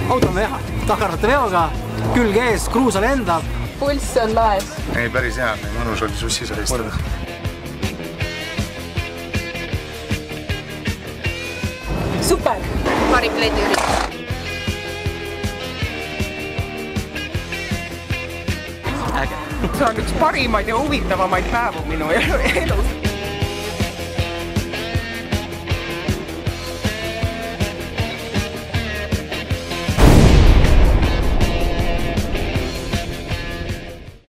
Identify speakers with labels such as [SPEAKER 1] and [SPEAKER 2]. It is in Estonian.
[SPEAKER 1] Auto on veha, takarate veoga, külg ees, kruus on lendab.
[SPEAKER 2] Pulss on laes.
[SPEAKER 3] Ei, päris hea, mõnus oli sussis oli istada.
[SPEAKER 2] Super! Parim lendiüritus.
[SPEAKER 1] Äge.
[SPEAKER 4] See on üks parimaid ja huvitavamaid päevu minu elus.